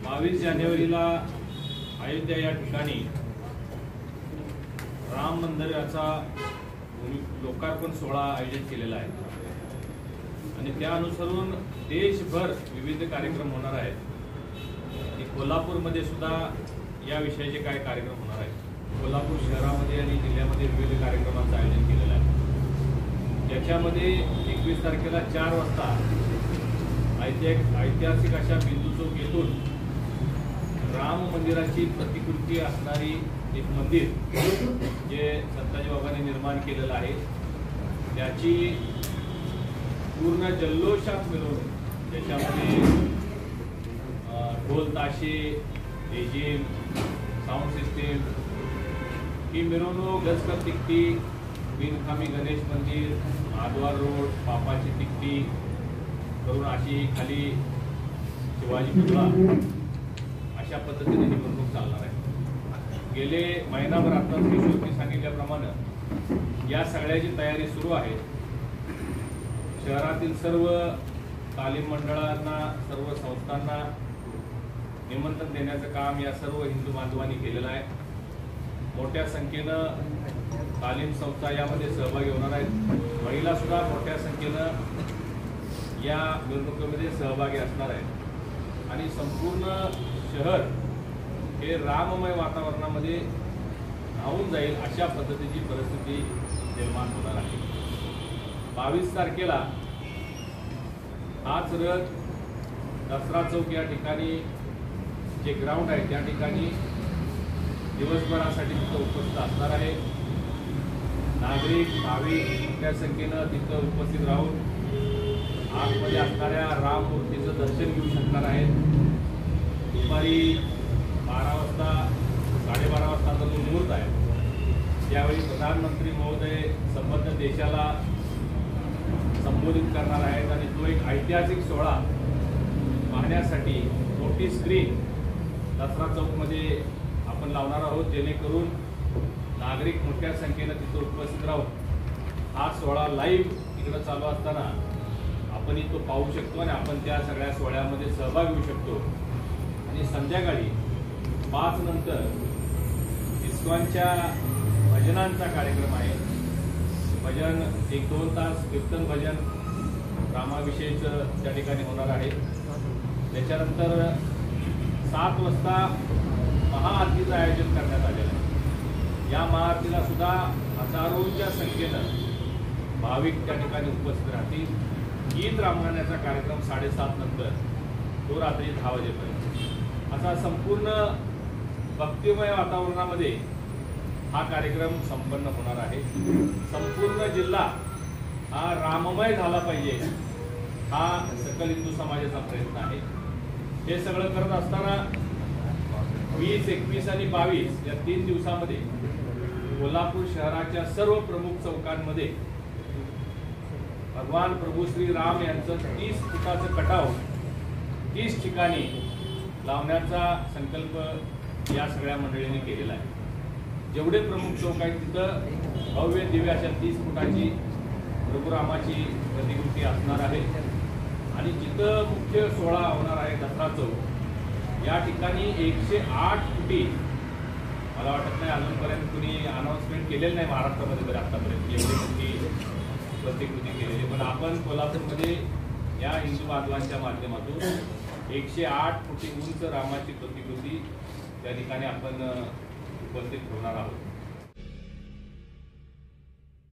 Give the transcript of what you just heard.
22 जानेवारीला अयोध्या या ठिकाणी राम मंदिराचा लोकार्पण सोहळा आयोजित केलेला आहे आणि त्या अनुसरून देशभर विविध कार्यक्रम होणार आहेत। कोल्हापूरमध्ये सुद्धा या विषयाचे काय कार्यक्रम होणार आहेत। कोल्हापूर शहरामध्ये आणि जिल्ह्यामध्ये विविध कार्यक्रमांचं आयोजन केलेलं आहे। याच्यामध्ये 21 तारखेला 4 वाजता ऐतिहासिक अशा बिंदू चौक येथून राम मंदिराची प्रतिकृती असणारी एक मंदिर जे संताजी बाबांनी निर्माण केलेलं आहे त्याची पूर्ण जल्लोषात मिरवणूक, त्याच्यामध्ये ढोल ताशे, लेझिम, साऊंड सिस्टीम, ही मिरवणूक गजकर तिकटी, बिनखामी गणेश मंदिर, आदवार रोड, बापाची तिकटी करून अशी खाली शिवाजी पुतळा अशा पद्धतीने ही मिरवणूक चालणार आहे। गेले महिनाभर आता किशोरनी सांगितल्याप्रमाणे या सगळ्याची तयारी सुरू आहे। शहरातील सर्व तालीम मंडळांना, सर्व संस्थांना निमंत्रण देण्याचं काम या सर्व हिंदू बांधवांनी केलेलं आहे। मोठ्या संख्येनं तालीम संस्था यामध्ये सहभागी होणार आहेत। महिला सुद्धा मोठ्या संख्येनं या मिरवणुकीमध्ये सहभागी असणार आहेत आणि संपूर्ण शहर हे राममय वातावरणामध्ये न्हावून जाईल अशा पद्धतीची परिस्थिती निर्माण होणार आहे। 22 तारखेला हाच रथ दसरा चौक या ठिकाणी जे ग्राउंड आहे त्या ठिकाणी दिवसभरासाठी तिथं उपस्थित असणार आहे। नागरिक, भाविक मोठ्या संख्येनं तिथं उपस्थित राहून आतमध्ये असणाऱ्या राम मूर्तीचं दर्शन घेऊ शकणार आहेत। दुपारी 12 वाजता 12:30 वाजता जो मुहूर्त आहे त्यावेळी प्रधानमंत्री महोदय संबंध देशाला संबोधित करणार आहेत आणि तो एक ऐतिहासिक सोहळा पाहण्यासाठी मोठी स्क्रीन दसरा चौकमध्ये आपण लावणार आहोत, जेणेकरून नागरिक मोठ्या संख्येनं तिथं उपस्थित राहून हा सोहळा लाईव्ह इकडं चालू असताना आपण तो पाहू शकतो आणि आपण त्या सगळ्या सोहळ्यामध्ये सहभाग घेऊ शकतो। आणि संध्याकाळी 5 नंतर इस्कॉनच्या भजनांचा कार्यक्रम आहे। भजन 1-2 तास कीर्तन भजन रामाविषयीचं त्या ठिकाणी होणार आहे। त्याच्यानंतर 7 वाजता महाआरतीचं आयोजन करण्यात आलेलं आहे। या महाआरतीला सुद्धा हजारोंच्या संख्येनं भाविक त्या ठिकाणी उपस्थित राहतील। गीत रामायणाचा कार्यक्रम 7:30 नंतर तो रात्री 10 वाजेपर्यंत असा संपूर्ण भक्तिमय वातावरणामध्ये हा कार्यक्रम संपन्न होणार आहे। संपूर्ण जिल्हा हा राममय झाला पाहिजे हा सकल हिंदू समाजाचा प्रयत्न आहे। हे सगळं करत असताना 20, 21 आणि 22 या 3 दिवसामध्ये कोल्हापूर शहराच्या सर्व प्रमुख चौकांमध्ये भगवान प्रभू श्री राम यांचं 30 फुटाचं कटआउट 30 ठिकाणी लावण्याचा संकल्प या सगळ्या मंडळींनी केलेला आहे। जेवढे प्रमुख चौक आहेत तिथं भव्य दिव्य अशा 30 फुटाची प्रभुरामाची प्रतिकृती असणार आहे आणि जिथं मुख्य सोहळा होणार आहे दसरा चौक या ठिकाणी 108 फुटी, मला वाटत नाही अजूनपर्यंत कुणी अनाउन्समेंट केलेलं नाही महाराष्ट्रामध्ये तरी आतापर्यंत एवढी मोठी प्रतिकृती केलेली, पण आपण कोल्हापूरमध्ये या हिंदू बांधवांच्या माध्यमातून 108 फुटी उंच रामाची प्रतिकृती त्या ठिकाणी आपण उपस्थित होणार आहोत।